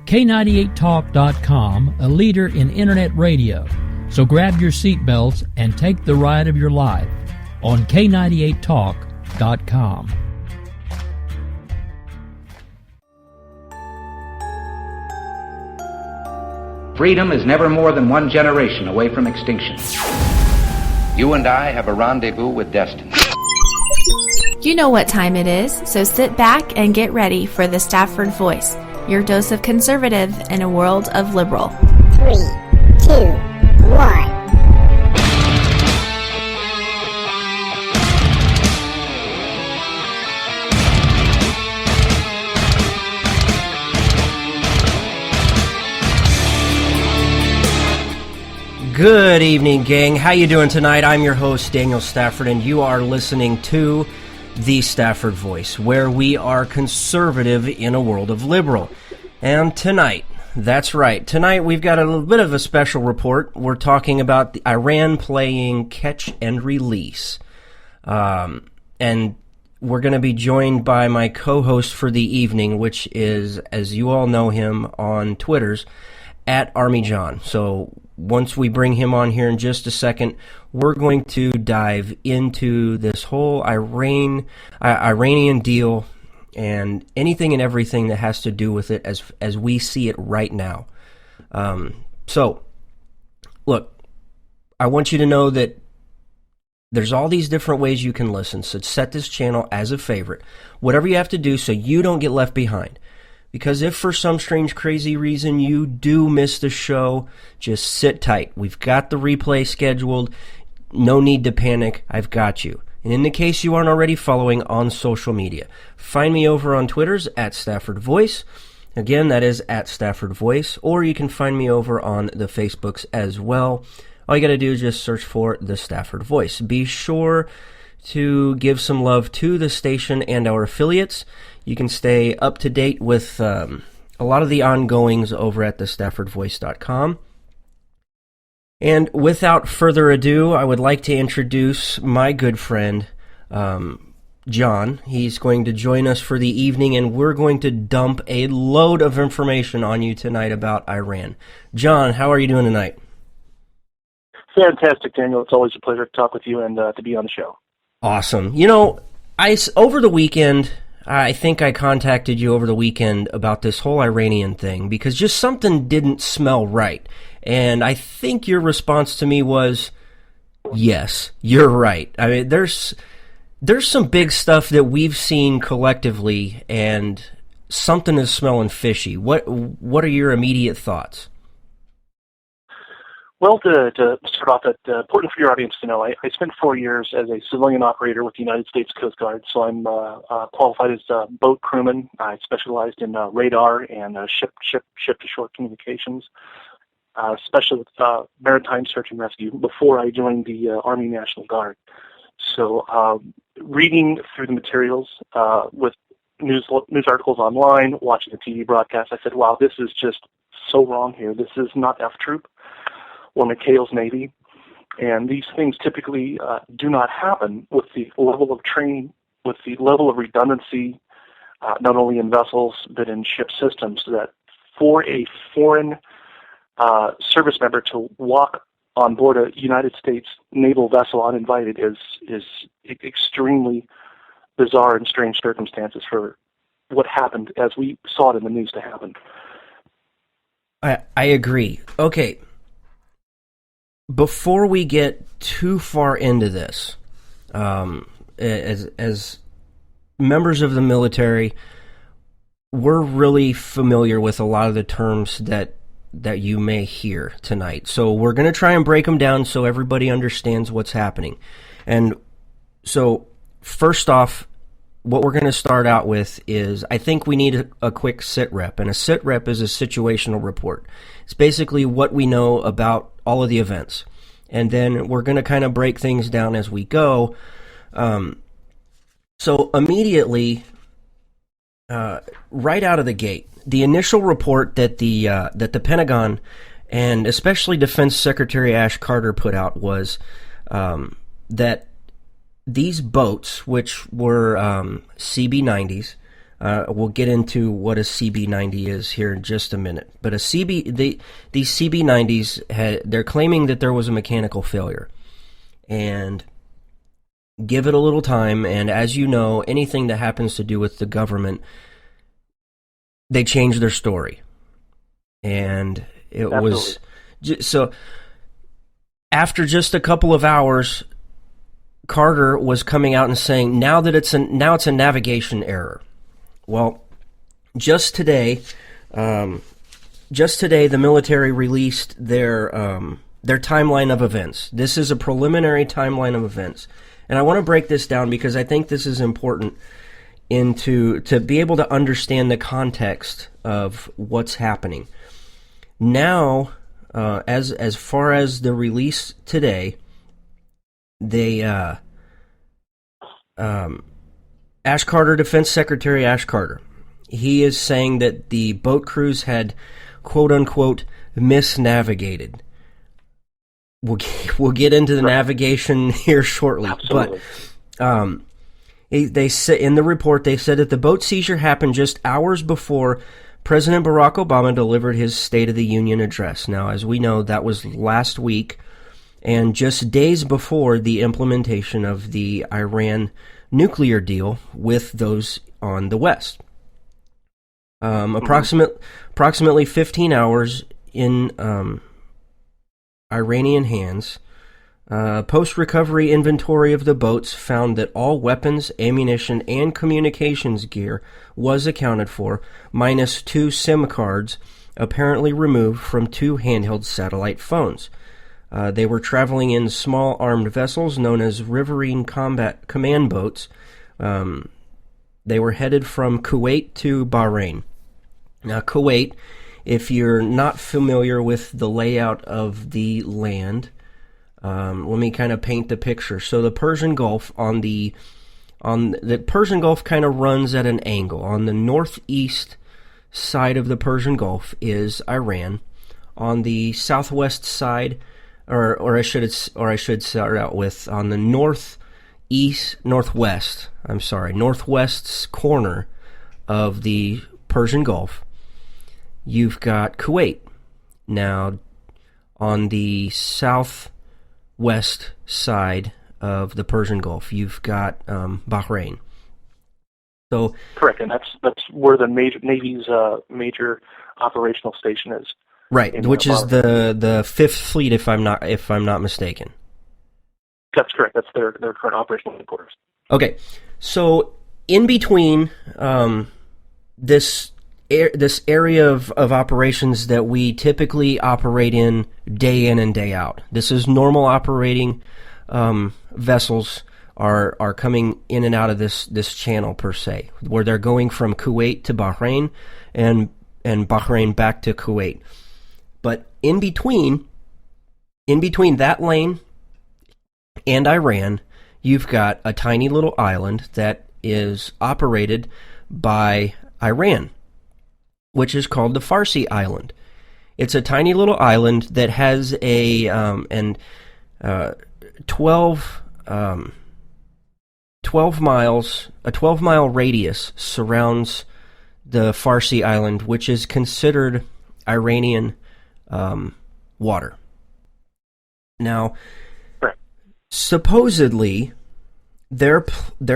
K98talk.com, a leader in internet radio. So grab your seatbelts and take the ride of your life on K98talk.com. Freedom is never more than one generation away from extinction. You and I have a rendezvous with destiny. You know what time it is, so sit back and get ready for the Stafford Voice, your dose of conservative in a world of liberal. 3, 2, 1. Good evening, gang. How you doing tonight? I'm your host, Daniel Stafford, and you are listening to the Stafford Voice, where we are conservative in a world of liberal. And tonight, that's right, tonight we've got a little bit of a special report. We're talking about the Iran playing catch and release. And we're going to be joined by my co-host for the evening, which is, as you all know him on Twitters, at Army John. So once we bring him on here in just a second, we're going to dive into this whole Iranian deal and anything and everything that has to do with it as we see it right now. So, look, I want you to know that there's all these different ways you can listen, so set this channel as a favorite. Whatever you have to do so you don't get left behind. Because if for some strange, crazy reason you do miss the show, just sit tight. We've got the replay scheduled. No need to panic. I've got you. And in the case you aren't already following on social media, find me over on Twitter's at Stafford Voice. Again, that is at Stafford Voice. Or you can find me over on the Facebooks as well. All you got to do is just search for the Stafford Voice. Be sure to give some love to the station and our affiliates. You can stay up to date with a lot of the ongoings over at thestaffordvoice.com. And without further ado, I would like to introduce my good friend, John. He's going to join us for the evening, and we're going to dump a load of information on you tonight about Iran. John, how are you doing tonight? Fantastic, Daniel. It's always a pleasure to talk with you and to be on the show. Awesome. You know, over the weekend, I think I contacted you over the weekend about this whole Iranian thing because just something didn't smell right. And I think your response to me was, yes, you're right. I mean, there's some big stuff that we've seen collectively, and something is smelling fishy. What are your immediate thoughts? Well, to start off, it's important for your audience to know, I spent 4 years as a civilian operator with the United States Coast Guard, so I'm qualified as a boat crewman. I specialized in radar and ship-to-shore communications, especially with maritime search and rescue before I joined the Army National Guard. So reading through the materials with news articles online, watching the TV broadcast, I said, wow, this is just so wrong here. This is not F Troop or McHale's Navy, and these things typically do not happen with the level of training, with the level of redundancy, not only in vessels but in ship systems, that for a foreign service member to walk on board a United States naval vessel uninvited is extremely bizarre and strange circumstances for what happened as we saw it in the news to happen. I agree. Okay. Before we get too far into this, as members of the military, we're really familiar with a lot of the terms that you may hear tonight. So we're going to try and break them down so everybody understands what's happening. And so first off, what we're going to start out with is, I think we need a quick sit rep, and a sit rep is a situational report. It's basically what we know about all of the events, and then we're going to kind of break things down as we go. So immediately, right out of the gate, the initial report that the Pentagon and especially Defense Secretary Ash Carter put out was that these boats, which were CB-90s, We'll get into what a CB90 is here in just a minute. But these CB90s, they're claiming that there was a mechanical failure. And give it a little time, and as you know, anything that happens to do with the government, they change their story. And it Absolutely. was... So, after just a couple of hours, Carter was coming out and saying, now it's a navigation error. Well, just today, the military released their timeline of events. This is a preliminary timeline of events, and I want to break this down because I think this is important to be able to understand the context of what's happening. Now, as far as the release today, they Ash Carter, Defense Secretary Ash Carter, he is saying that the boat crews had, quote-unquote, misnavigated. We'll get into the navigation here shortly. Absolutely. But they say, in the report, they said that the boat seizure happened just hours before President Barack Obama delivered his State of the Union address. Now, as we know, that was last week, and just days before the implementation of the Iran nuclear deal with those on the West. Approximately 15 hours in Iranian hands. Post-recovery inventory of the boats found that all weapons, ammunition, and communications gear was accounted for, minus 2 SIM cards apparently removed from 2 handheld satellite phones. They were traveling in small armed vessels known as riverine combat command boats. They were headed from Kuwait to Bahrain. Now, Kuwait, if you're not familiar with the layout of the land, let me kind of paint the picture. So the Persian Gulf the Persian Gulf kind of runs at an angle. On the northeast side of the Persian Gulf is Iran. On the southwest side, or I should start out with, on the northwest corner of the Persian Gulf, you've got Kuwait. Now, on the southwest side of the Persian Gulf, you've got Bahrain. So correct, and that's where the Navy's major operational station is. Right, which is the Fifth Fleet, if I'm not mistaken. That's correct. That's their current operational headquarters. Okay, so in between this area of operations that we typically operate in and day out, this is normal operating vessels are coming in and out of this channel per se, where they're going from Kuwait to Bahrain and Bahrain back to Kuwait. But in between that lane and Iran, you've got a tiny little island that is operated by Iran, which is called the Farsi Island. It's a tiny little island that has a 12-mile radius surrounds the Farsi Island, which is considered Iranian water. Now, supposedly, their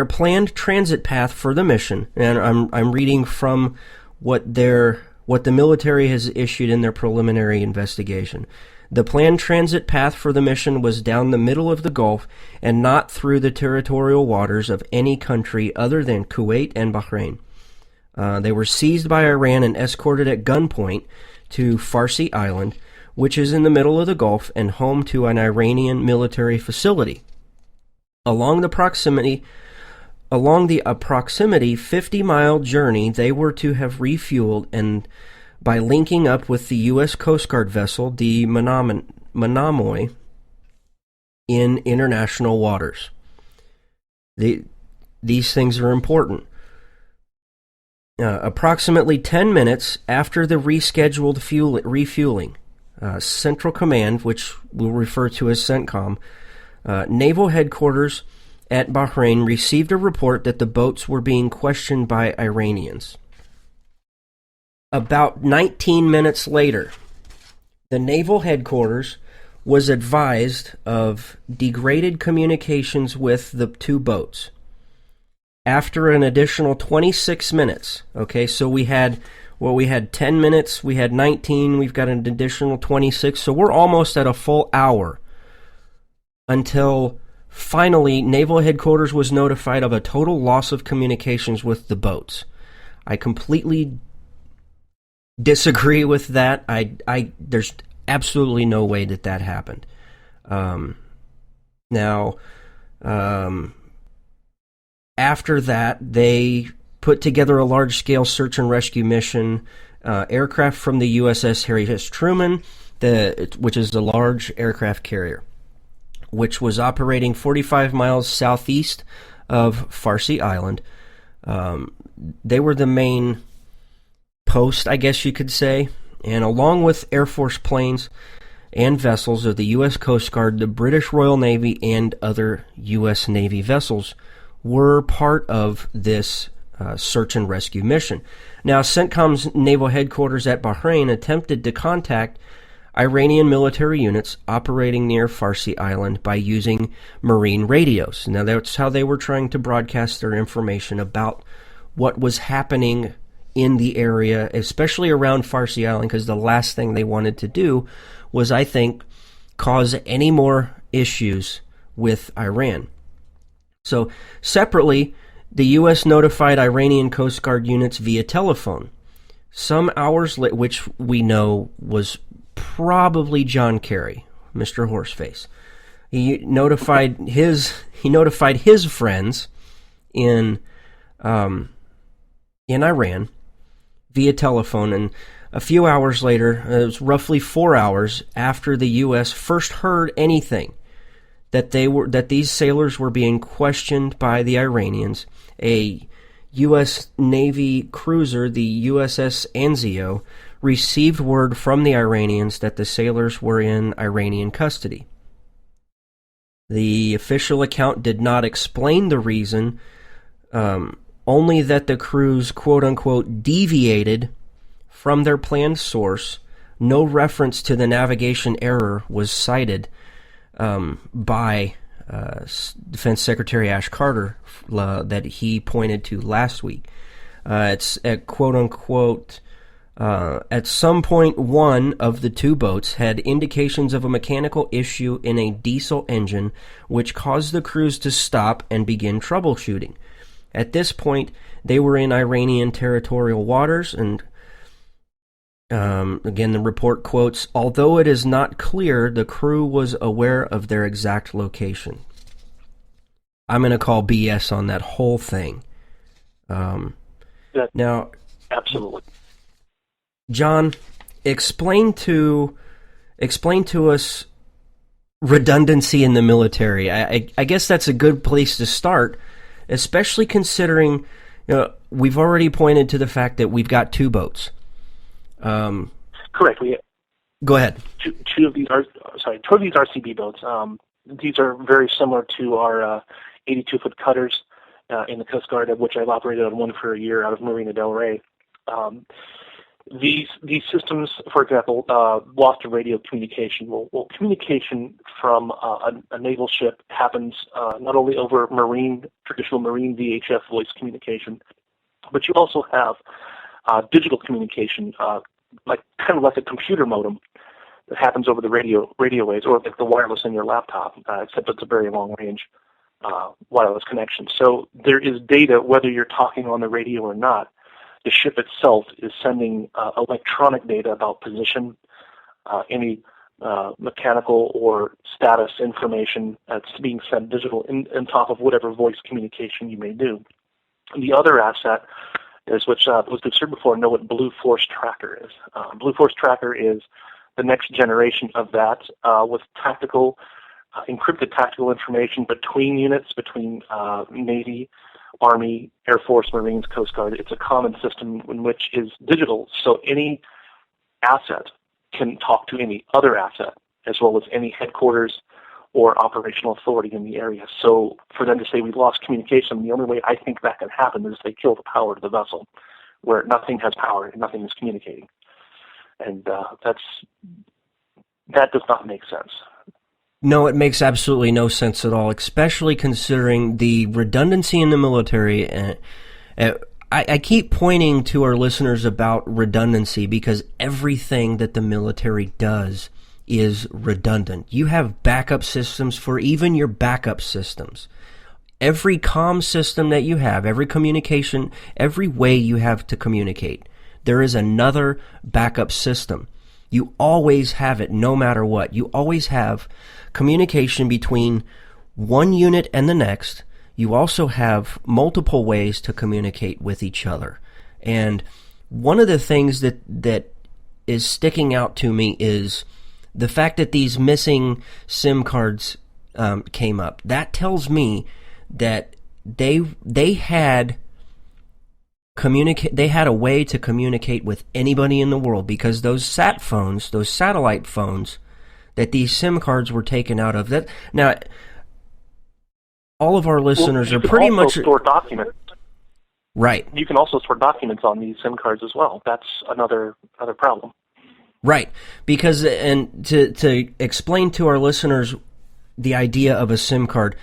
planned transit path for the mission, and I'm reading from what the military has issued in their preliminary investigation. The planned transit path for the mission was down the middle of the Gulf and not through the territorial waters of any country other than Kuwait and Bahrain. They were seized by Iran and escorted at gunpoint to Farsi Island, which is in the middle of the Gulf and home to an Iranian military facility. Along the approximately 50-mile journey, they were to have refueled and by linking up with the U.S. Coast Guard vessel, the Monomoy, in international waters. These things are important. Approximately 10 minutes after the rescheduled refueling, Central Command, which we'll refer to as CENTCOM, Naval Headquarters, at Bahrain received a report that the boats were being questioned by Iranians. About 19 minutes later, the naval headquarters was advised of degraded communications with the two boats. After an additional 26 minutes, okay, so we had 10 minutes, we had 19, we've got an additional 26, so we're almost at a full hour until finally naval headquarters was notified of a total loss of communications with the boats. I completely disagree with that. There's absolutely no way that happened. After that, they put together a large-scale search and rescue mission. Aircraft from the USS Harry S. Truman, which is a large aircraft carrier, which was operating 45 miles southeast of Farsi Island. They were the main post, I guess you could say, and along with Air Force planes and vessels of the U.S. Coast Guard, the British Royal Navy, and other U.S. Navy vessels were part of this search and rescue mission. Now, CENTCOM's naval headquarters at Bahrain attempted to contact Iranian military units operating near Farsi Island by using marine radios. Now, that's how they were trying to broadcast their information about what was happening in the area, especially around Farsi Island, because the last thing they wanted to do was, I think, cause any more issues with Iran. So, separately, the U.S. notified Iranian Coast Guard units via telephone. Some hours later, which we know was probably John Kerry, Mr. Horseface. He notified his friends in Iran via telephone, and a few hours later, it was roughly 4 hours after the U.S. first heard anything that these sailors were being questioned by the Iranians. A U.S. Navy cruiser, the USS Anzio, received word from the Iranians that the sailors were in Iranian custody. The official account did not explain the reason, only that the crews, quote-unquote, deviated from their planned source. No reference to the navigation error was cited by Defense Secretary Ash Carter that he pointed to last week. It's at quote-unquote, at some point one of the two boats had indications of a mechanical issue in a diesel engine which caused the crews to stop and begin troubleshooting. At this point, they were in Iranian territorial waters, and again, the report quotes, although it is not clear, the crew was aware of their exact location. I'm going to call BS on that whole thing. Now, absolutely. John, explain to us redundancy in the military. I guess that's a good place to start, especially considering we've already pointed to the fact that we've got two boats. Correct. Go ahead. Two of these RCB boats. These are very similar to our 82-foot cutters in the Coast Guard, of which I've operated on one for a year out of Marina del Rey. These systems, for example, lost radio communication. Well, communication from a naval ship happens not only over traditional marine VHF voice communication, but you also have digital communication, like a computer modem that happens over the radio waves, or like the wireless in your laptop, except it's a very long range wireless connection. So there is data whether you're talking on the radio or not. The ship itself is sending electronic data about position, any mechanical or status information that's being sent digital on top of whatever voice communication you may do. And the other asset is, which was considered before, know what Blue Force Tracker is. Blue Force Tracker is the next generation of that with tactical, encrypted tactical information between units, between Navy, Army, Air Force, Marines, Coast Guard. It's a common system in which is digital, so any asset can talk to any other asset, as well as any headquarters or operational authority in the area. So for them to say we lost communication, the only way I think that can happen is they kill the power to the vessel, where nothing has power and nothing is communicating. And that does not make sense. No, it makes absolutely no sense at all, especially considering the redundancy in the military. I keep pointing to our listeners about redundancy because everything that the military does is redundant. You have backup systems for even your backup systems. Every comm system that you have, every communication, every way you have to communicate, there is another backup system. You always have it no matter what. You always have communication between one unit and the next. You also have multiple ways to communicate with each other. And one of the things that is sticking out to me is the fact that these missing SIM cards came up. That tells me that they had a way to communicate with anybody in the world, because those satellite phones that these SIM cards were taken out of. That now, all of our listeners are pretty much store documents. Right. You can also store documents on these SIM cards as well. That's another problem. Right, because and to explain to our listeners the idea of a SIM card,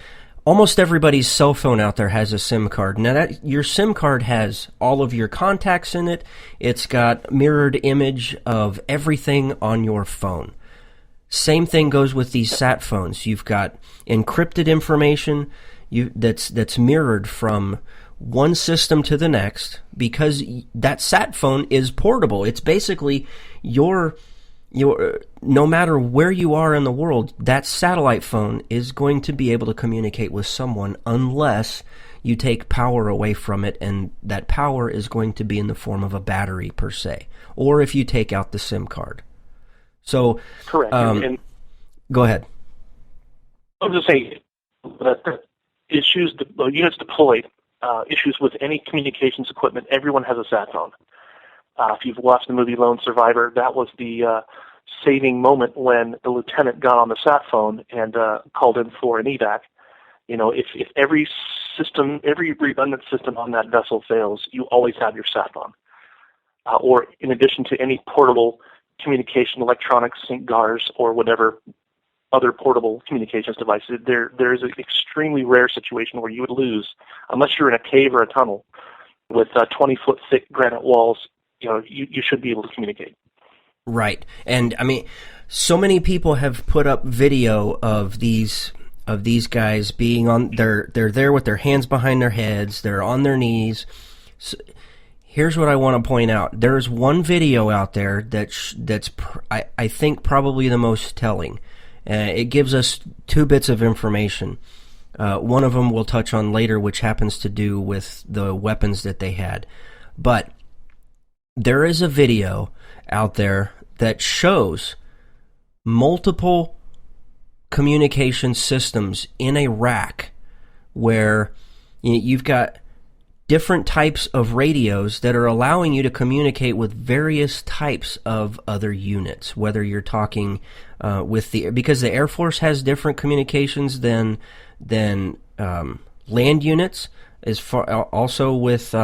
almost everybody's cell phone out there has a SIM card. Now, your SIM card has all of your contacts in it. It's got mirrored image of everything on your phone. Same thing goes with these sat phones. You've got encrypted information that's mirrored from one system to the next, because that sat phone is portable. It's basically your no matter where you are in the world, that satellite phone is going to be able to communicate with someone unless you take power away from it, and that power is going to be in the form of a battery per se, or if you take out the SIM card. So, correct. And go ahead. I was just saying that units deployed, issues with any communications equipment, everyone has a sat phone. If you've watched the movie Lone Survivor, that was the saving moment when the lieutenant got on the sat phone and called in for an evac. You know, if every redundant system on that vessel fails, you always have your sat phone. Or in addition to any portable communication, electronics, sync GARs, or whatever other portable communications devices, there is an extremely rare situation where you would lose, unless you're in a cave or a tunnel with 20-foot thick granite walls. You know, you should be able to communicate. Right, and I mean, so many people have put up video of these guys being on. They're there with their hands behind their heads. They're on their knees. So, here's what I want to point out. There's one video out there that's I think probably the most telling. It gives us two bits of information. One of them we'll touch on later, which happens to do with the weapons that they had. But there is a video out there that shows multiple communication systems in a rack where you've got different types of radios that are allowing you to communicate with various types of other units, whether you're talking because the Air Force has different communications than land units, as far also with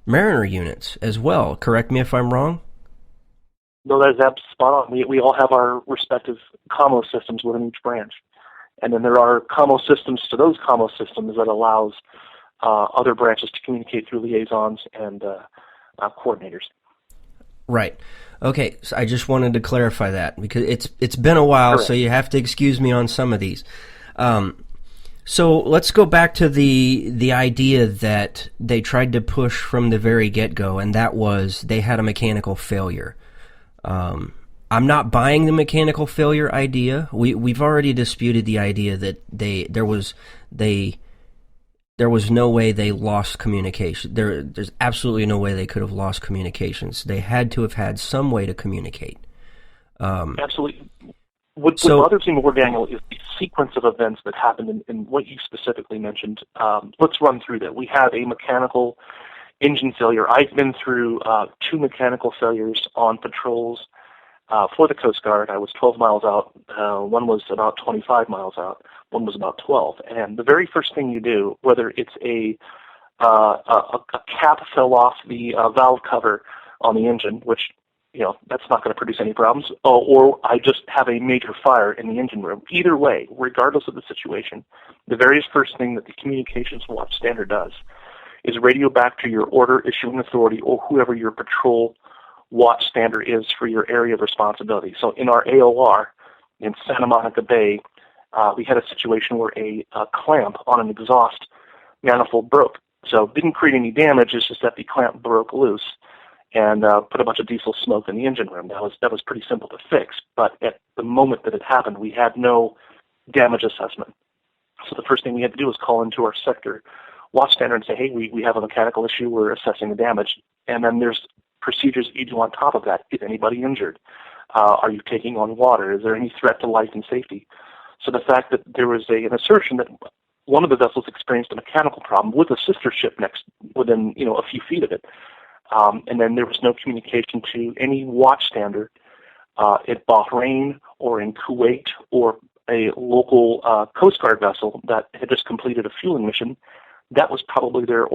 Mariner units as well. Correct me if I'm wrong? No, that's spot on. We all have our respective commo systems within each branch. And then there are commo systems to those commo systems that allows other branches to communicate through liaisons and coordinators. Right. Okay, so I just wanted to clarify that because it's been a while, correct. So you have to excuse me on some of these. So let's go back to the idea that they tried to push from the very get-go, and that was they had a mechanical failure. I'm not buying the mechanical failure idea. We've already disputed the idea that there was no way they lost communication. There's absolutely no way they could have lost communications. They had to have had some way to communicate. Absolutely. What bothers me more, Daniel, is the sequence of events that happened in what you specifically mentioned. Let's run through that. We have a mechanical engine failure. I've been through 2 mechanical failures on patrols for the Coast Guard. I was 12 miles out. One was about 25 miles out. One was about 12. And the very first thing you do, whether it's a cap fell off the valve cover on the engine, which, that's not going to produce any problems, or I just have a major fire in the engine room. Either way, regardless of the situation, the very first thing that the Communications Watch Standard does is radio back to your order issuing authority or whoever your patrol watch standard is for your area of responsibility. So in our AOR in Santa Monica Bay, we had a situation where a clamp on an exhaust manifold broke. So it didn't create any damage, it's just that the clamp broke loose and put a bunch of diesel smoke in the engine room. That was pretty simple to fix, but at the moment that it happened, we had no damage assessment. So the first thing we had to do was call into our sector watch standard and say, hey, we have a mechanical issue, we're assessing the damage. And then there's procedures that you do on top of that. Is anybody injured? Are you taking on water? Is there any threat to life and safety? So the fact that there was an assertion that one of the vessels experienced a mechanical problem with a sister ship within a few feet of it, and then there was no communication to any watch standard at Bahrain or in Kuwait or a local Coast Guard vessel that had just completed a fueling mission. That was probably their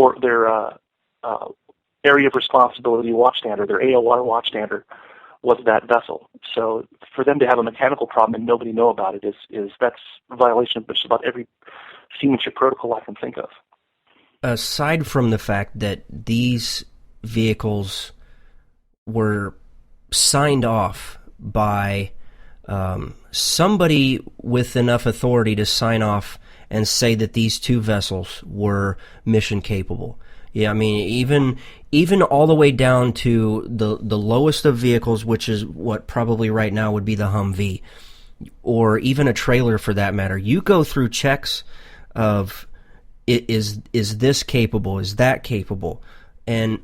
area of responsibility watch standard, their AOR watch standard, was that vessel. So for them to have a mechanical problem and nobody know about it that's a violation of just about every seamanship protocol I can think of. Aside from the fact that these vehicles were signed off by somebody with enough authority to sign off and say that these two vessels were mission capable. Yeah, I mean, even all the way down to the lowest of vehicles, which is what probably right now would be the Humvee, or even a trailer for that matter. You go through checks of is this capable, is that capable, and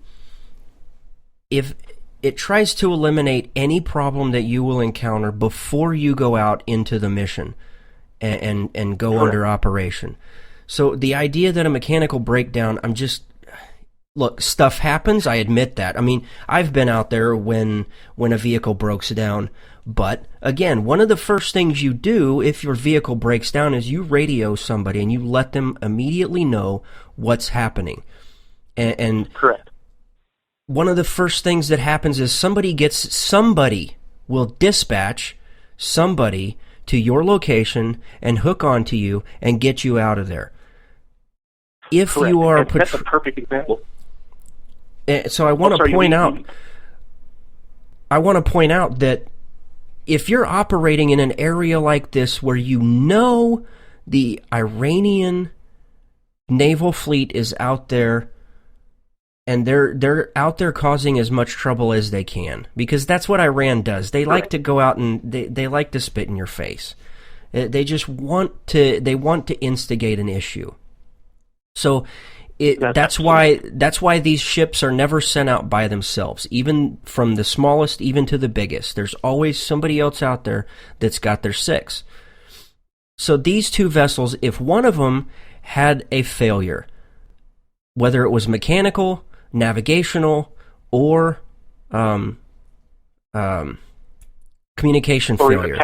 if it tries to eliminate any problem that you will encounter before you go out into the mission and go under operation. So the idea that a mechanical breakdown, look, stuff happens, I admit that. I mean, I've been out there when a vehicle breaks down, but again, one of the first things you do if your vehicle breaks down is you radio somebody and you let them immediately know what's happening. And correct. One of the first things that happens is somebody will dispatch somebody to your location and hook onto you and get you out of there. If correct. You are that's a perfect example. So I want to point out that if you're operating in an area like this where you know the Iranian naval fleet is out there and they're out there causing as much trouble as they can, because that's what Iran does. They like to go out and they like to spit in your face. They just want to instigate an issue. So that's why these ships are never sent out by themselves, even from the smallest even to the biggest. There's always somebody else out there that's got their six. So these two vessels, if one of them had a failure, whether it was mechanical, navigational, or communication failure,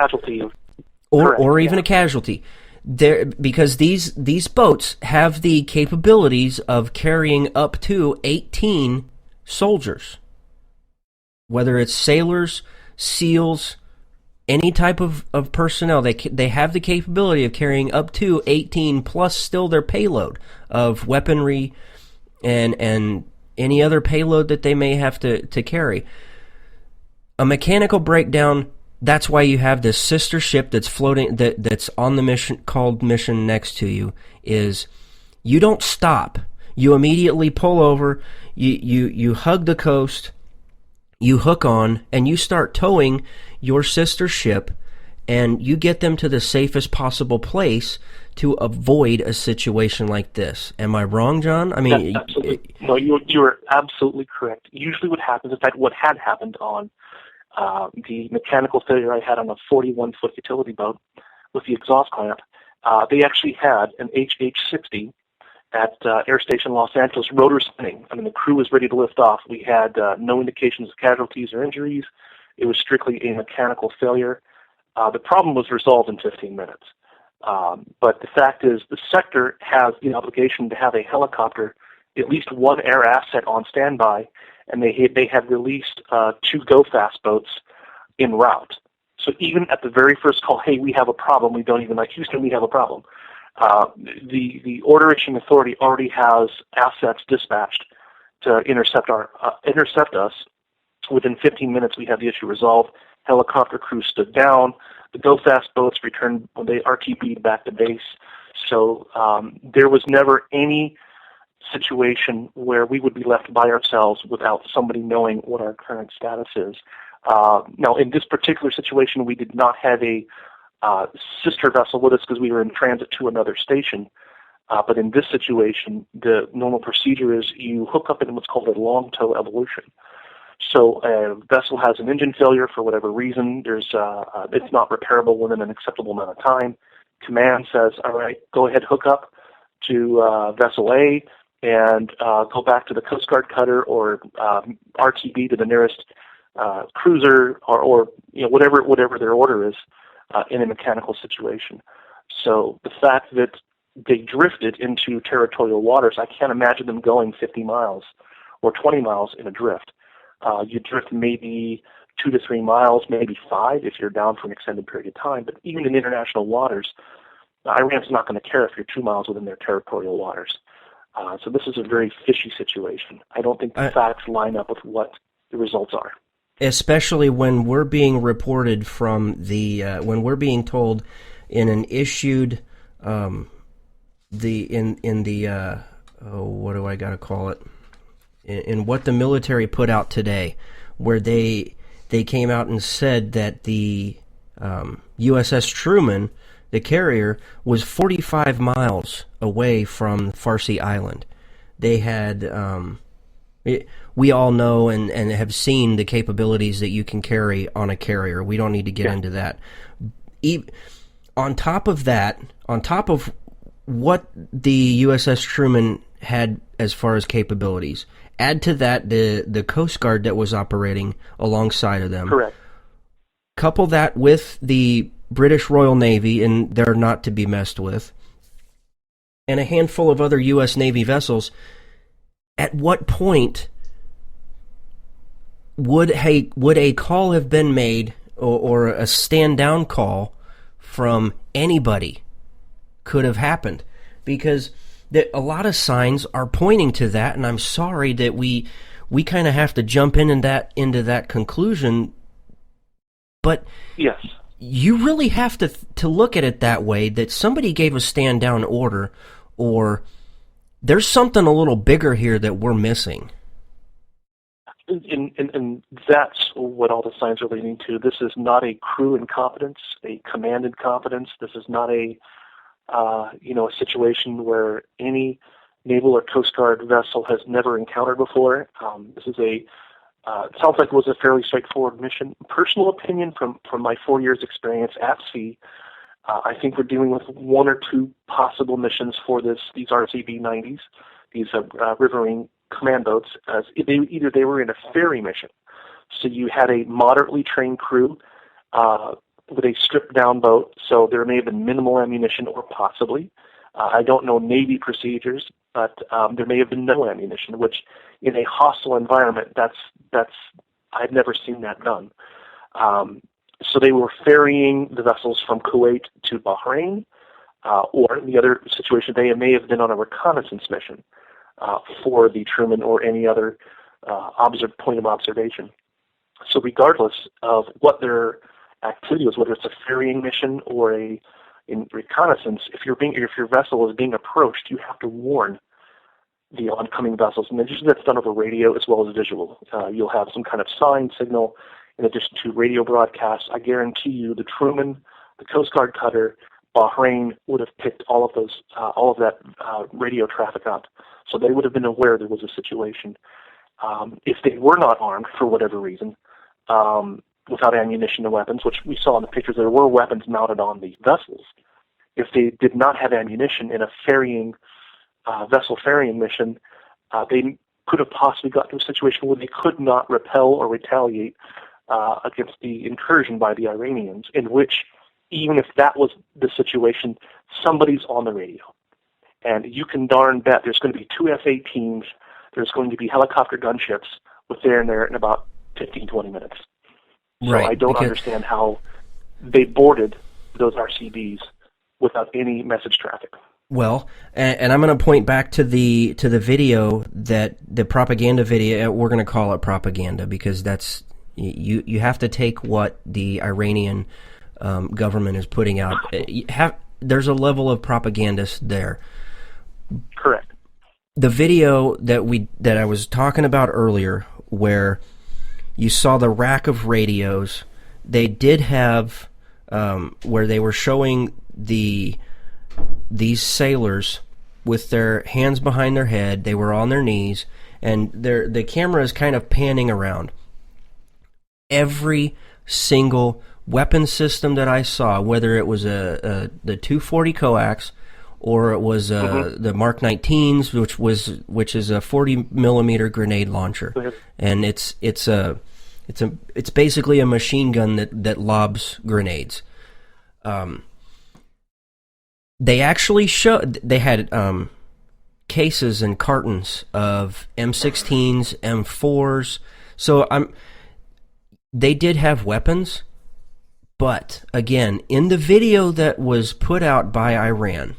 or even a casualty, because these boats have the capabilities of carrying up to 18 soldiers, whether it's sailors, SEALs, any type of personnel. They have the capability of carrying up to 18 plus still their payload of weaponry and any other payload that they may have to carry. A mechanical breakdown, that's why you have this sister ship that's floating, that's on the mission, called mission next to you, is you don't stop. You immediately pull over, you hug the coast, you hook on, and you start towing your sister ship, and you get them to the safest possible place to avoid a situation like this. Am I wrong, John? I mean, no, you are absolutely correct. Usually what happens, in fact, what had happened on the mechanical failure I had on a 41-foot utility boat with the exhaust clamp, they actually had an HH-60 at Air Station Los Angeles, rotor spinning. I mean, the crew was ready to lift off. We had no indications of casualties or injuries, It was strictly a mechanical failure. The problem was resolved in 15 minutes. But the fact is, the sector has the obligation to have a helicopter, at least one air asset on standby, and they had released 2 go-fast boats en route. So even at the very first call, hey, we have a problem, we don't even like Houston, we have a problem. The order issuing authority already has assets dispatched to intercept us. Within 15 minutes, we had the issue resolved. Helicopter crew stood down. The go-fast boats returned when they RTB'd back to base. So there was never any situation where we would be left by ourselves without somebody knowing what our current status is. Now, in this particular situation, we did not have a sister vessel with us because we were in transit to another station. But in this situation, the normal procedure is you hook up in what's called a long tow evolution. So a vessel has an engine failure for whatever reason. It's not repairable within an acceptable amount of time. Command says, all right, go ahead, hook up to vessel A and go back to the Coast Guard cutter or RTB to the nearest cruiser or whatever their order is in a mechanical situation. So the fact that they drifted into territorial waters, I can't imagine them going 50 miles or 20 miles in a drift. You drift maybe 2 to 3 miles, maybe 5 if you're down for an extended period of time. But even in international waters, Iran's not going to care if you're 2 miles within their territorial waters. So this is a very fishy situation. I don't think the facts line up with what the results are. Especially when we're being reported from when we're being told in an issued, what do I gotta call it? In what the military put out today, where they came out and said that the USS Truman, the carrier, was 45 miles away from Farsi Island. They had, we all know and have seen the capabilities that you can carry on a carrier. We don't need to get into that. On top of what the USS Truman had as far as capabilities, add to that the Coast Guard that was operating alongside of them. Correct. Couple that with the British Royal Navy, and they're not to be messed with, and a handful of other U.S. Navy vessels. At what point would a call have been made, or a stand-down call from anybody could have happened? Because a lot of signs are pointing to that, and I'm sorry that we kind of have to jump into that conclusion. But yes, you really have to look at it that way, that somebody gave a stand-down order, or there's something a little bigger here that we're missing. And that's what all the signs are leading to. This is not a crew incompetence, a command incompetence. This is not a situation where any naval or Coast Guard vessel has never encountered before. This is it sounds like it was a fairly straightforward mission. Personal opinion from my 4 years experience at sea, I think we're dealing with 1 or 2 possible missions for these RCB-90s, these riverine command boats. Either they were in a ferry mission, so you had a moderately trained crew with a stripped-down boat, so there may have been minimal ammunition, or possibly. I don't know Navy procedures, but there may have been no ammunition, which in a hostile environment, I've never seen that done. So they were ferrying the vessels from Kuwait to Bahrain, or in the other situation, they may have been on a reconnaissance mission for the Truman or any other point of observation. So regardless of what their activity was, whether it's a ferrying mission or in reconnaissance, if your vessel is being approached, you have to warn the oncoming vessels, and usually that's done over radio as well as visual. You'll have some kind of sign signal in addition to radio broadcasts. I guarantee you, the Truman, the Coast Guard cutter, Bahrain would have picked all of that radio traffic up, so they would have been aware there was a situation. If they were not armed for whatever reason, without ammunition and weapons, which we saw in the pictures, there were weapons mounted on the vessels. If they did not have ammunition in a vessel ferrying mission, they could have possibly got to a situation where they could not repel or retaliate against the incursion by the Iranians, in which, even if that was the situation, somebody's on the radio. And you can darn bet there's going to be 2 F-18s, there's going to be helicopter gunships within there in about 15, 20 minutes. So right, I don't understand how they boarded those RCBs without any message traffic. Well, and I'm going to point back to the video, that the propaganda video. We're going to call it propaganda because that's you have to take what the Iranian government is putting out. There's a level of propagandist there. Correct. The video that I was talking about earlier, where you saw the rack of radios, they did have where they were showing these sailors with their hands behind their head. They were on their knees, and the camera is kind of panning around. Every single weapon system that I saw, whether it was the 240 coax or it was the Mark 19s, which is a 40 millimeter grenade launcher, and it's basically a machine gun that lobs grenades. They actually they had cases and cartons of M16s, M4s. So they did have weapons, but again, in the video that was put out by Iran,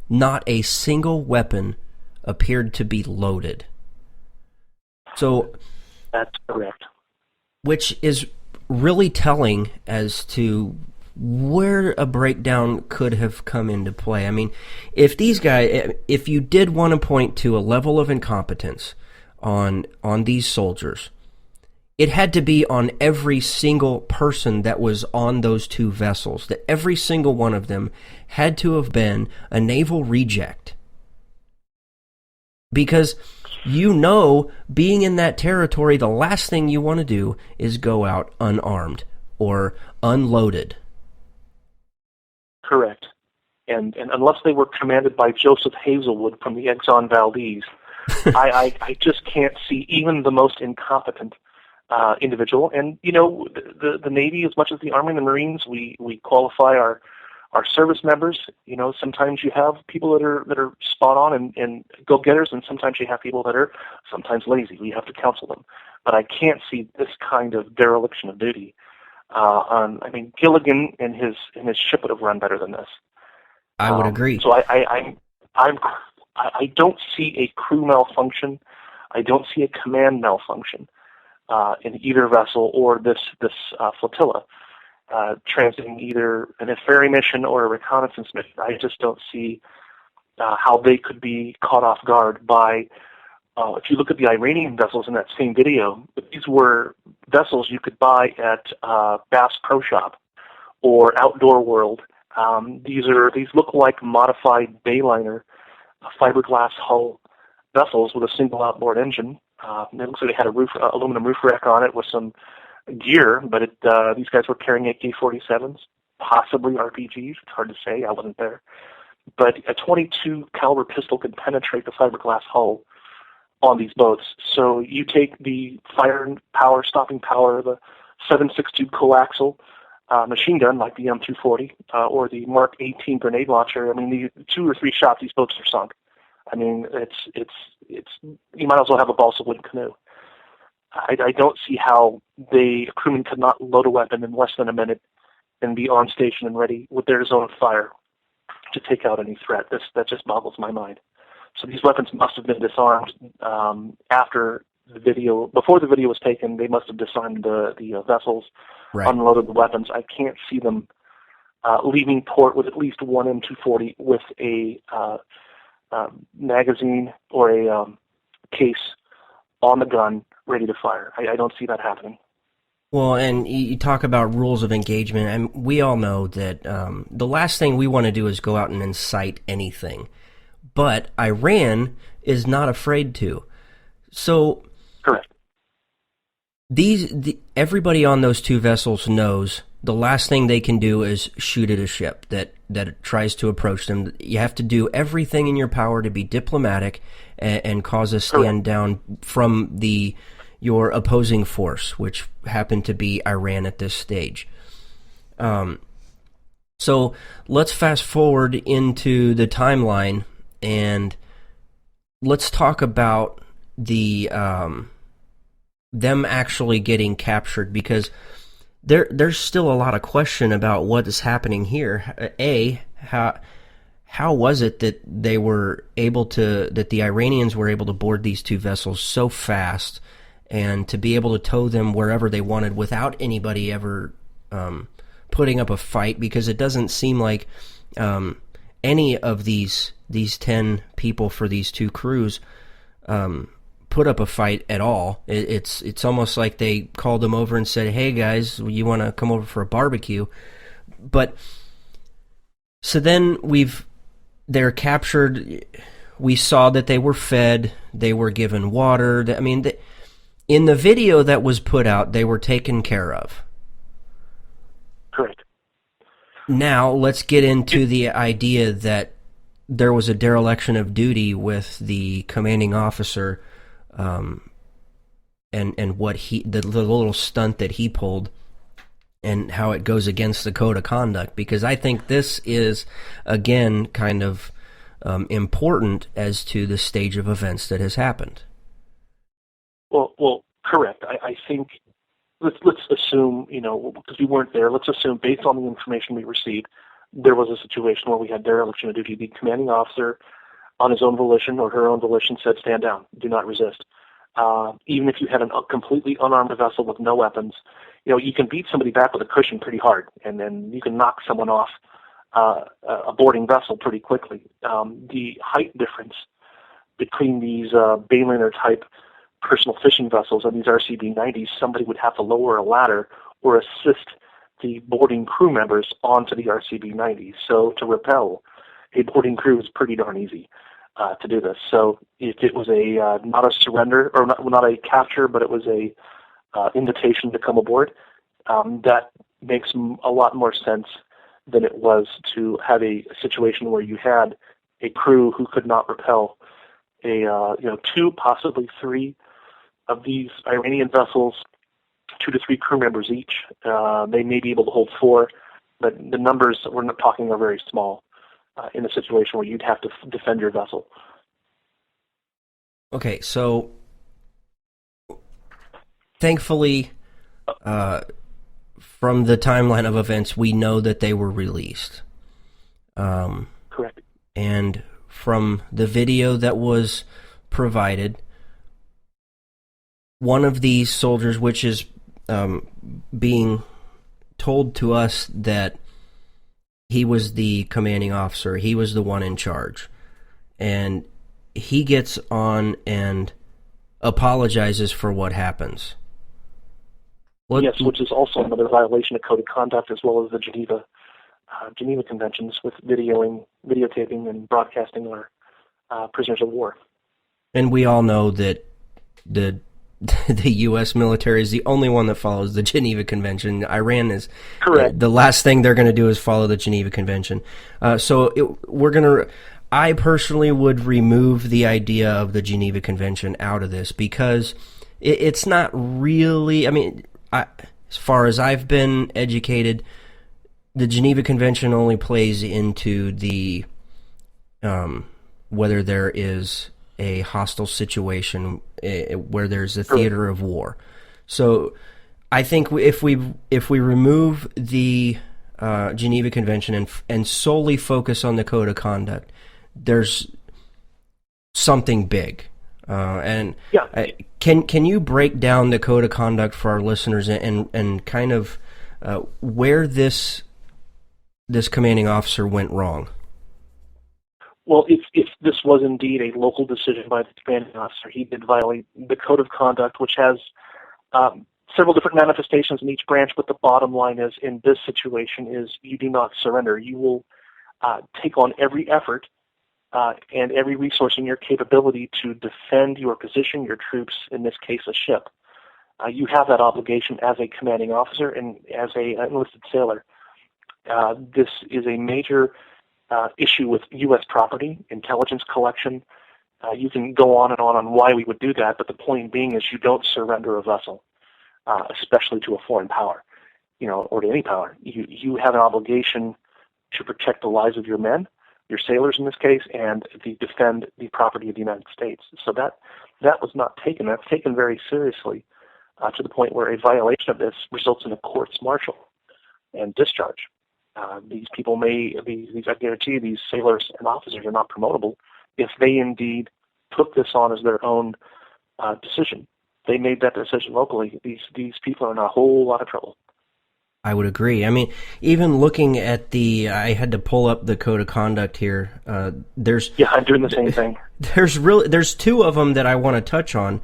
not a single weapon appeared to be loaded. So that's correct. Which is really telling as to where a breakdown could have come into play. I mean, if you did want to point to a level of incompetence on these soldiers, it had to be on every single person that was on those 2 vessels. That every single one of them had to have been a naval reject. Because being in that territory, the last thing you want to do is go out unarmed or unloaded. Correct. And unless they were commanded by Joseph Hazelwood from the Exxon Valdez, I just can't see even the most incompetent individual. And, the Navy, as much as the Army and the Marines, we qualify our service members. Sometimes you have people that are spot on and go-getters, and sometimes you have people that are sometimes lazy. We have to counsel them. But I can't see this kind of dereliction of duty. Gilligan and his ship would have run better than this. I would agree. So I don't see a crew malfunction. I don't see a command malfunction in either vessel or this flotilla transiting either an ferry mission or a reconnaissance mission. I just don't see how they could be caught off guard by. If you look at the Iranian vessels in that same video, these were vessels you could buy at Bass Pro Shop or Outdoor World. These look like modified Bayliner fiberglass hull vessels with a single outboard engine. It looks like they had a aluminum roof rack on it with some gear, but these guys were carrying AK-47s, possibly RPGs. It's hard to say. I wasn't there. But a .22 caliber pistol could penetrate the fiberglass hull on these boats. So you take the fire power, stopping power, the 7.62 coaxial machine gun like the M240 or the Mark 18 grenade launcher. The 2 or 3 shots, these boats are sunk. It's you might as well have a balsa wood canoe. I don't see how a crewman could not load a weapon in less than a minute and be on station and ready with their zone of fire to take out any threat. That just boggles my mind. So these weapons must have been disarmed after the video. Before the video was taken, they must have disarmed the vessels, right, unloaded the weapons. I can't see them leaving port with at least one M240 with a magazine or a case on the gun ready to fire. I don't see that happening. Well, and you talk about rules of engagement, and we all know that the last thing we want to do is go out and incite anything. But Iran is not afraid to. So, correct. Everybody on those 2 vessels knows the last thing they can do is shoot at a ship that tries to approach them. You have to do everything in your power to be diplomatic and cause a stand down from your opposing force, which happened to be Iran at this stage. So let's fast forward into the timeline, and let's talk about the them actually getting captured, because there's still a lot of question about what is happening here. How was it that they were able to, that the Iranians were able to board these two vessels so fast and to be able to tow them wherever they wanted without anybody ever putting up a fight? Because it doesn't seem like any of these 10 people for these two crews put up a fight at all. It's almost like they called them over and said, "Hey guys, you want to come over for a barbecue?" But so then they're captured. We saw that they were fed, they were given water. I mean, in the video that was put out, they were taken care of. Correct. Now let's get into the idea that there was a dereliction of duty with the commanding officer, and what the little stunt that he pulled, and how it goes against the code of conduct. Because I think this is, again, kind of important as to the stage of events that has happened. Well, correct. I think let's assume, because we weren't there, let's assume based on the information we received, there was a situation where we had dereliction of duty. The commanding officer, on his own volition or her own volition, said, "Stand down, do not resist." Even if you had a completely unarmed vessel with no weapons, you can beat somebody back with a cushion pretty hard, and then you can knock someone off a boarding vessel pretty quickly. The height difference between these Bayliner type personal fishing vessels and these RCB-90s, somebody would have to lower a ladder or assist the boarding crew members onto the RCB-90s. So to repel a boarding crew is pretty darn easy to do this. So if it was not a surrender, or not a capture, but it was a invitation to come aboard, that makes a lot more sense than it was to have a situation where you had a crew who could not repel two, possibly three of these Iranian vessels, 2 to 3 crew members each. They may be able to hold 4, but the numbers that we're not talking are very small in a situation where you'd have to defend your vessel. Okay, so thankfully, from the timeline of events, we know that they were released. Correct. And from the video that was provided, one of these soldiers, which is being told to us that he was the commanding officer, he was the one in charge, and he gets on and apologizes for what happens. Yes, which is also another violation of code of conduct, as well as the Geneva Conventions, with videotaping and broadcasting our prisoners of war. And we all know that the U.S. military is the only one that follows the Geneva Convention. Iran is correct. The last thing they're going to do is follow the Geneva Convention. I personally would remove the idea of the Geneva Convention out of this, because it's not really. I mean, as far as I've been educated, the Geneva Convention only plays into the whether there is a hostile situation where there's a theater of war. So I think if we remove the Geneva Convention and solely focus on the code of conduct, there's something big. Can you break down the code of conduct for our listeners and kind of where this commanding officer went wrong? Well, if this was indeed a local decision by the commanding officer, he did violate the code of conduct, which has several different manifestations in each branch, but the bottom line is, in this situation, is you do not surrender. You will take on every effort and every resource in your capability to defend your position, your troops, in this case a ship. You have that obligation as a commanding officer and as an enlisted sailor. This is a major issue with U.S. property, intelligence collection, You can go on and on why we would do that, but the point being is you don't surrender a vessel, especially to a foreign power, or to any power. You have an obligation to protect the lives of your men, your sailors in this case, and defend the property of the United States. So that was not taken. That's taken very seriously, to the point where a violation of this results in a court's martial and discharge. These people I guarantee you, these sailors and officers are not promotable if they indeed took this on as their own decision. They made that decision locally. These people are in a whole lot of trouble. I would agree. I mean, even looking at I had to pull up the code of conduct here. I'm doing the same thing. There's two of them that I want to touch on.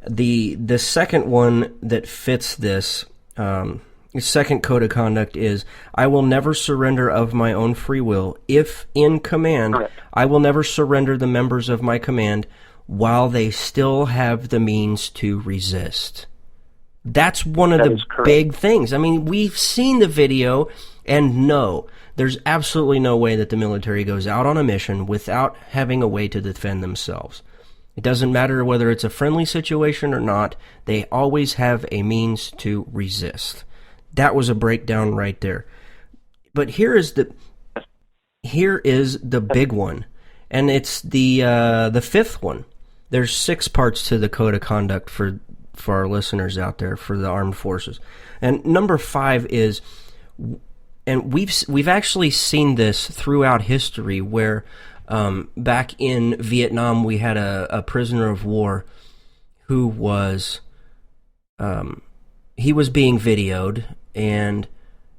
The second one that fits this, the second code of conduct is, I will never surrender of my own free will. If in command, correct, I will never surrender the members of my command while they still have the means to resist. That's one of the big things. I mean, we've seen the video, and no, there's absolutely no way that the military goes out on a mission without having a way to defend themselves. It doesn't matter whether it's a friendly situation or not, they always have a means to resist. That was a breakdown right there. But here is the big one, and it's the fifth one. There's 6 parts to the code of conduct for our listeners out there, for the armed forces. And number 5 is, and we've actually seen this throughout history, where back in Vietnam we had a prisoner of war who was he was being videoed, and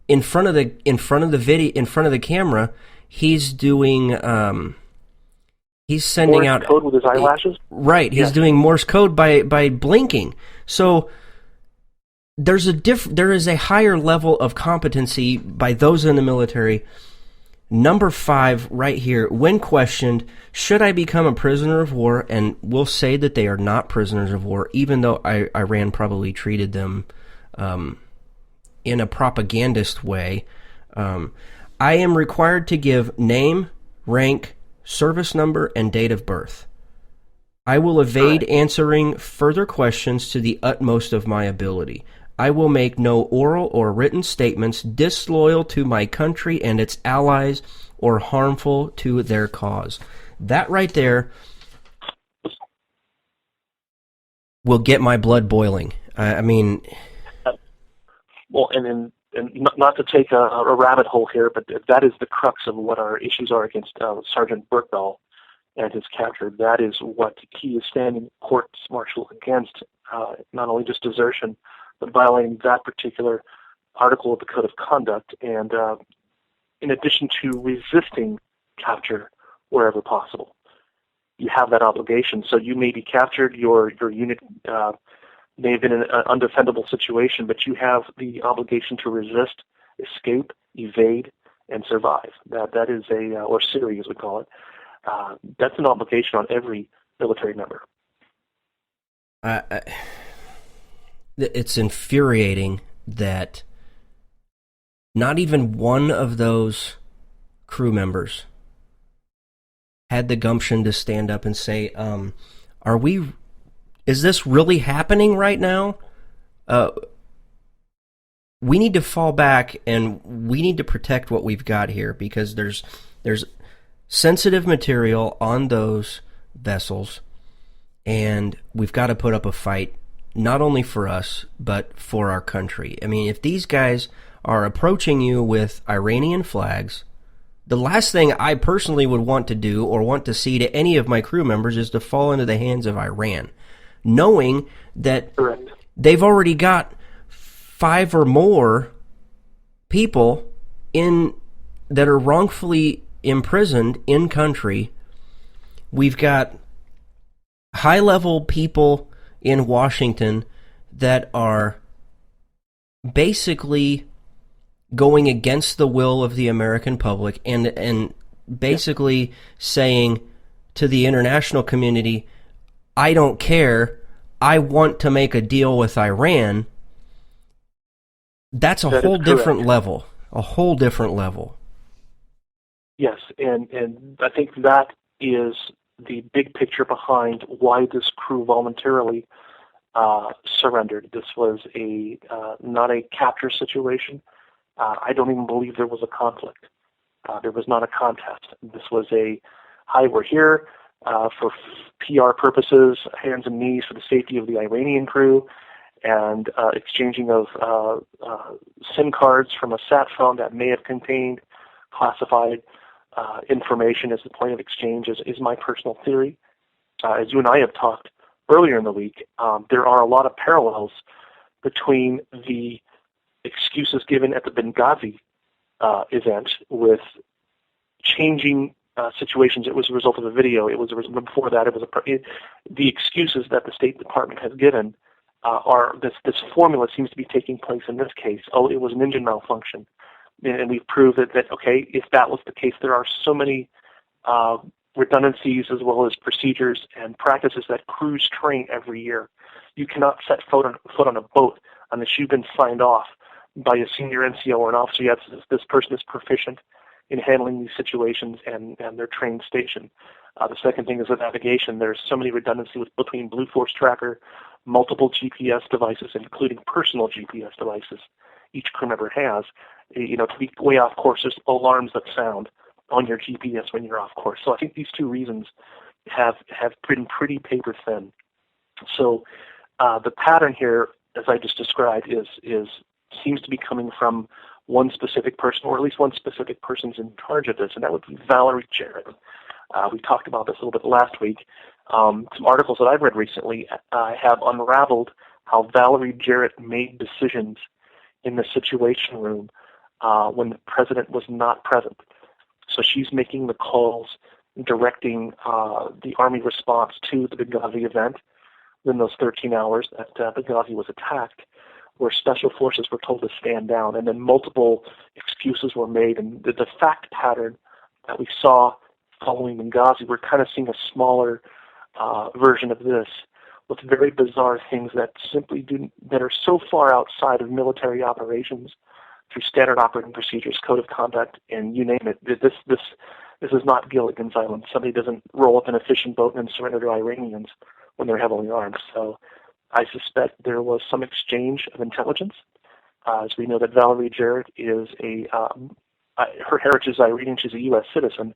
in front of the camera, he's doing he's sending Morse out code with his eyelashes. Right, he's doing Morse code by blinking. So there is a higher level of competency by those in the military. Number 5 right here, when questioned, should I become a prisoner of war? And we'll say that they are not prisoners of war, even though Iran probably treated them in a propagandist way. I am required to give name, rank, service number, and date of birth. I will evade answering further questions to the utmost of my ability. I will make no oral or written statements disloyal to my country and its allies or harmful to their cause. That right there will get my blood boiling. I mean... Well, and not to take a rabbit hole here, but that is the crux of what our issues are against Sergeant Burkbell and his capture. That is what he is standing court-martial against, not only just desertion, but violating that particular article of the Code of Conduct, and in addition to resisting capture wherever possible. You have that obligation. So you may be captured, your unit may have been in an undefendable situation, but you have the obligation to resist, escape, evade, and survive. That is or SIRI as we call it, that's an obligation on every military member. It's infuriating that not even one of those crew members had the gumption to stand up and say, is this really happening right now? We need to fall back, and we need to protect what we've got here, because there's sensitive material on those vessels, and we've got to put up a fight, not only for us, but for our country. I mean, if these guys are approaching you with Iranian flags, the last thing I personally would want to do or want to see to any of my crew members is to fall into the hands of Iran, knowing that they've already got 5 or more people that are wrongfully imprisoned in country. We've got high-level people in Washington that are basically going against the will of the American public and basically saying to the international community, I don't care, I want to make a deal with Iran. That's a whole different level. A whole different level. Yes, and I think that is the big picture behind why this crew voluntarily surrendered. This was not a capture situation. I don't even believe there was a conflict. There was not a contest. This was hi, we're here for PR purposes, hands and knees for the safety of the Iranian crew, and exchanging of SIM cards from a sat phone that may have contained classified information as the point of exchange is my personal theory. As you and I have talked earlier in the week, there are a lot of parallels between the excuses given at the Benghazi event with changing situations. It was a result of a video. Before that, the excuses that the State Department has given are this formula seems to be taking place in this case. Oh, it was an engine malfunction. And we've proved that, okay, if that was the case, there are so many redundancies as well as procedures and practices that crews train every year. You cannot set foot on a boat unless you've been signed off by a senior NCO or an officer. Yes, this person is proficient in handling these situations and their trained station. The second thing is the navigation. There's so many redundancies between Blue Force Tracker, multiple GPS devices, including personal GPS devices each crew member has. To be way off course, there's alarms that sound on your GPS when you're off course. So I think these two reasons have been pretty paper thin. So the pattern here, as I just described, seems to be coming from one specific person, or at least one specific person's in charge of this, and that would be Valerie Jarrett. We talked about this a little bit last week. Some articles that I've read recently have unraveled how Valerie Jarrett made decisions in the Situation Room when the president was not present. So she's making the calls, directing the Army response to the Benghazi event in those 13 hours that Benghazi was attacked, where special forces were told to stand down, and then multiple excuses were made. And the fact pattern that we saw following Benghazi, we're kind of seeing a smaller version of this, with very bizarre things that that are so far outside of military operations through standard operating procedures, code of conduct, and you name it. This is not Gilligan's Island. Somebody doesn't roll up in a fishing boat and surrender to Iranians when they're heavily armed. So I suspect there was some exchange of intelligence. As we know that Valerie Jarrett is her heritage is Iranian. She's a U.S. citizen,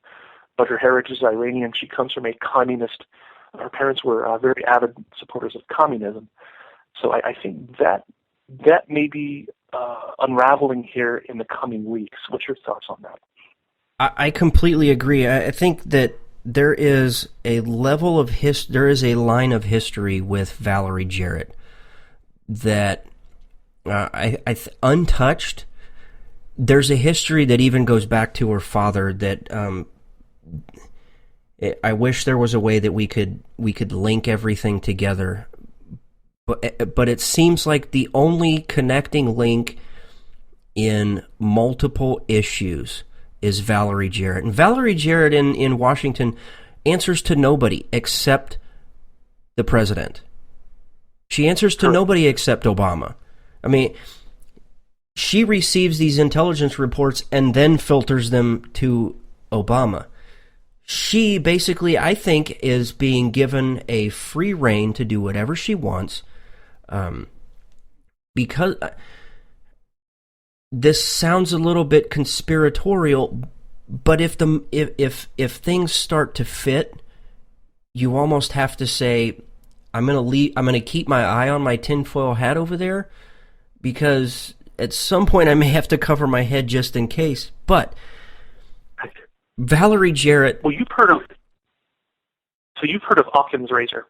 but her heritage is Iranian. She comes from a communist. Her parents were very avid supporters of communism. So I think that may be unraveling here in the coming weeks. What's your thoughts on that? I completely agree. I think that there is a level of there is a line of history with Valerie Jarrett that untouched. There's a history that even goes back to her father that I wish there was a way that we could link everything together, but it seems like the only connecting link in multiple issues is Valerie Jarrett. And Valerie Jarrett in Washington answers to nobody except the president. She answers to nobody except Obama. I mean, she receives these intelligence reports and then filters them to Obama. She basically, I think, is being given a free rein to do whatever she wants, because this sounds a little bit conspiratorial, but if things start to fit, you almost have to say, I'm going to keep my eye on my tinfoil hat over there, because at some point I may have to cover my head just in case. But Valerie Jarrett. Well, you've heard of Occam's razor.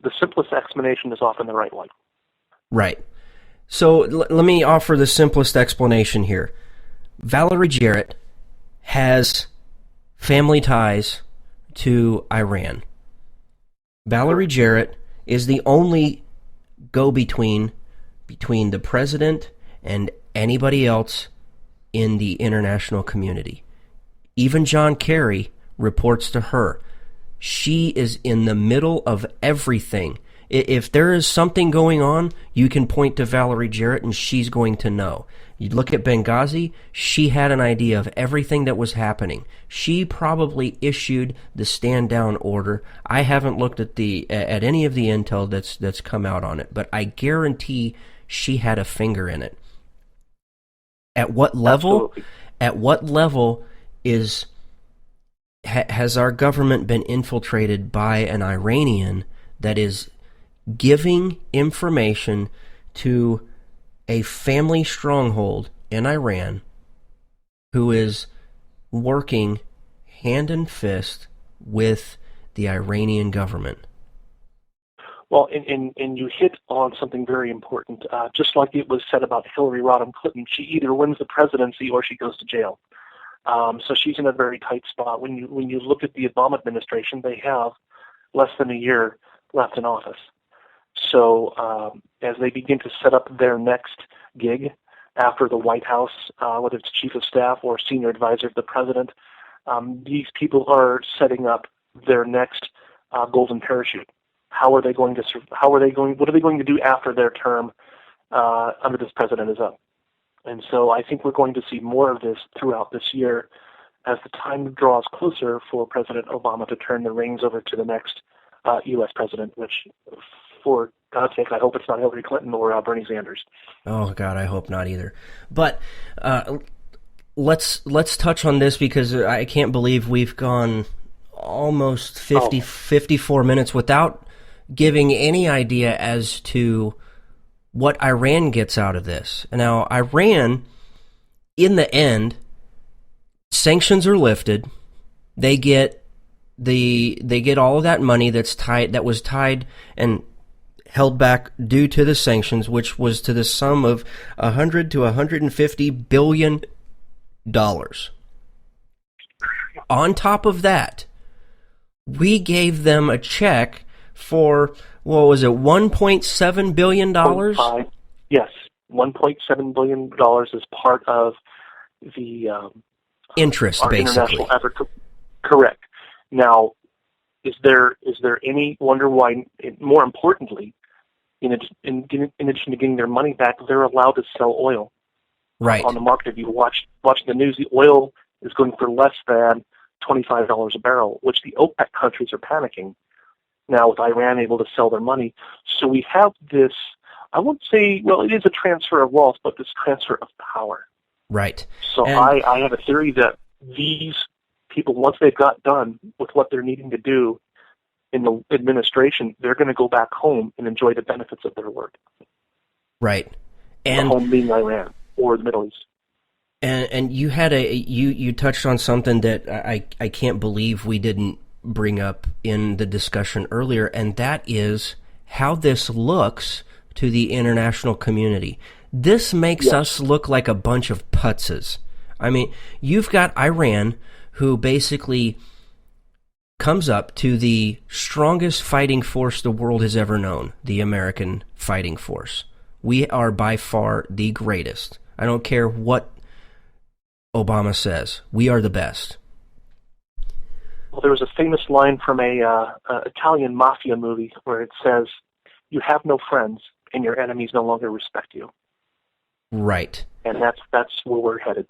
The simplest explanation is often the right one. Right. So let me offer the simplest explanation here. Valerie Jarrett has family ties to Iran. Valerie Jarrett is the only go-between between the president and anybody else in the international community. Even John Kerry reports to her. She is in the middle of everything. If there is something going on, you can point to Valerie Jarrett and she's going to know. You look at Benghazi, she had an idea of everything that was happening. She probably issued the stand down order. I haven't looked at any of the intel that's come out on it, but I guarantee she had a finger in it. At what level? Absolutely. At what level has our government been infiltrated by an Iranian that is giving information to a family stronghold in Iran who is working hand and fist with the Iranian government? Well, and you hit on something very important. Just like it was said about Hillary Rodham Clinton, she either wins the presidency or she goes to jail. So she's in a very tight spot. When you look at the Obama administration, they have less than a year left in office. So as they begin to set up their next gig after the White House, whether it's chief of staff or senior advisor to the president, these people are setting up their next golden parachute. What are they going to do after their term under this president is up? And so I think we're going to see more of this throughout this year as the time draws closer for President Obama to turn the reins over to the next U.S. president, which, for God's sake, I hope it's not Hillary Clinton or Bernie Sanders. Oh, God, I hope not either. But let's touch on this because I can't believe we've gone almost 54 minutes without giving any idea as to what Iran gets out of this. Now, Iran, in the end, sanctions are lifted. They get all of that money that was tied and held back due to the sanctions, which was to the sum of $100 to $150 billion. On top of that, we gave them a check for, what was it, $1.7 billion? Yes, $1.7 billion is part of the interest, our basically. International effort. Correct. Now, is there any wonder why? More importantly, in addition to getting their money back, they're allowed to sell oil right on the market. If you watch the news, the oil is going for less than $25 a barrel, which the OPEC countries are panicking now with Iran able to sell their money. So we have this, I won't say, well, it is a transfer of wealth, but this transfer of power. Right. So I have a theory that these people, once they've got done with what they're needing to do in the administration, they're going to go back home and enjoy the benefits of their work. Right. And the home being Iran or the Middle East. And you had you touched on something that I can't believe we didn't bring up in the discussion earlier, and that is how this looks to the international community. This makes us look like a bunch of putzes. I mean, you've got Iran, who basically comes up to the strongest fighting force the world has ever known, the American fighting force. We are by far the greatest. I don't care what Obama says. We are the best. Well, there was a famous line from a Italian mafia movie where it says, "You have no friends, and your enemies no longer respect you." Right. And that's where we're headed.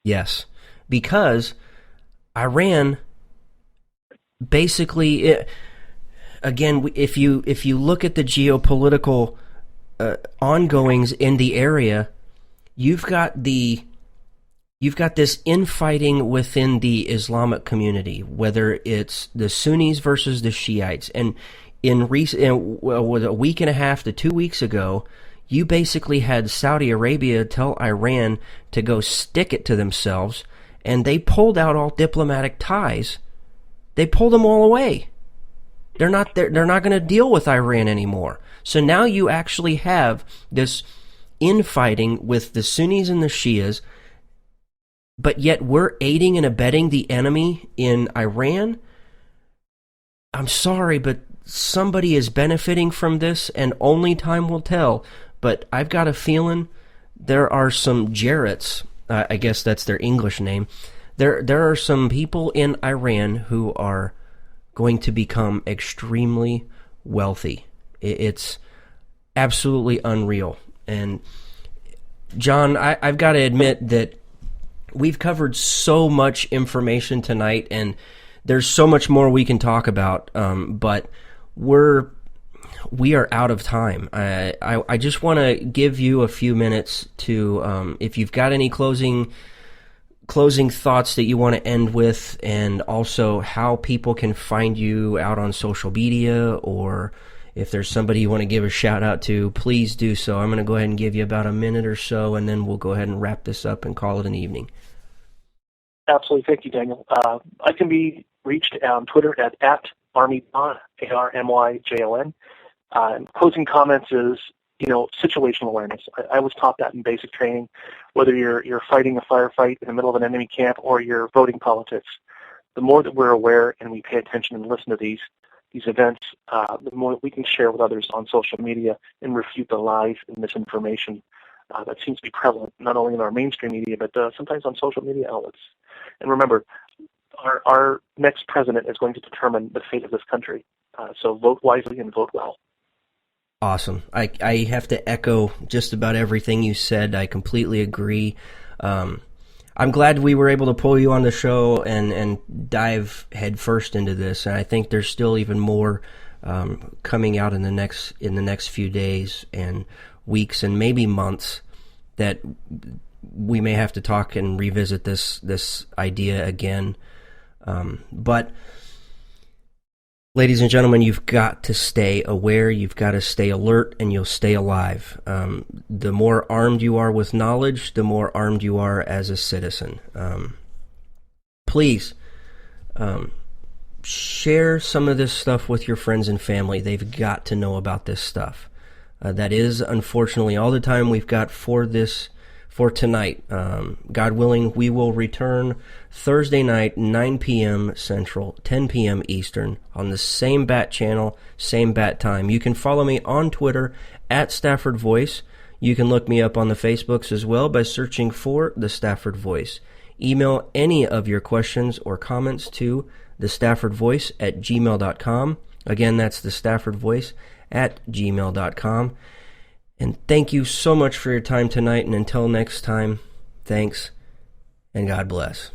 Yes, because Iran basically, again, if you look at the geopolitical ongoings in the area, you've got this infighting within the Islamic community, whether it's the Sunnis versus the Shiites. And a week and a half to 2 weeks ago, you basically had Saudi Arabia tell Iran to go stick it to themselves, and they pulled out all diplomatic ties. They pulled them all away. They're not going to deal with Iran anymore. So now you actually have this infighting with the Sunnis and the Shias, but yet we're aiding and abetting the enemy in Iran? I'm sorry, but somebody is benefiting from this, and only time will tell. But I've got a feeling there are some Jarretts, I guess that's their English name, there are some people in Iran who are going to become extremely wealthy. It's absolutely unreal. And John, I've got to admit that we've covered so much information tonight, and there's so much more we can talk about, but we are out of time. I just want to give you a few minutes to, if you've got any closing thoughts that you want to end with, and also how people can find you out on social media, or if there's somebody you want to give a shout out to, please do so. I'm going to go ahead and give you about a minute or so, and then we'll go ahead and wrap this up and call it an evening. Absolutely. Thank you, Daniel. I can be reached on Twitter at ArmyJon, ARMYJON. Closing comments is, situational awareness. I was taught that in basic training, whether you're fighting a firefight in the middle of an enemy camp or you're voting politics. The more that we're aware and we pay attention and listen to these events, the more we can share with others on social media and refute the lies and misinformation that seems to be prevalent, not only in our mainstream media, but sometimes on social media outlets. And remember, our next president is going to determine the fate of this country. So vote wisely and vote well. Awesome. I have to echo just about everything you said. I completely agree. I'm glad we were able to pull you on the show and dive headfirst into this. And I think there's still even more coming out in the next few days and weeks and maybe months that we may have to talk and revisit this idea again. But ladies and gentlemen, you've got to stay aware, you've got to stay alert, and you'll stay alive. The more armed you are with knowledge, the more armed you are as a citizen. Please share some of this stuff with your friends and family. They've got to know about this stuff. That is, unfortunately, all the time we've got for tonight. God willing, we will return Thursday night, 9 p.m. Central, 10 p.m. Eastern, on the same bat channel, same bat time. You can follow me on Twitter at Stafford Voice. You can look me up on the Facebooks as well by searching for The Stafford Voice. Email any of your questions or comments to thestaffordvoice@gmail.com. Again, that's thestaffordvoice@gmail.com. And thank you so much for your time tonight, and until next time, thanks, and God bless.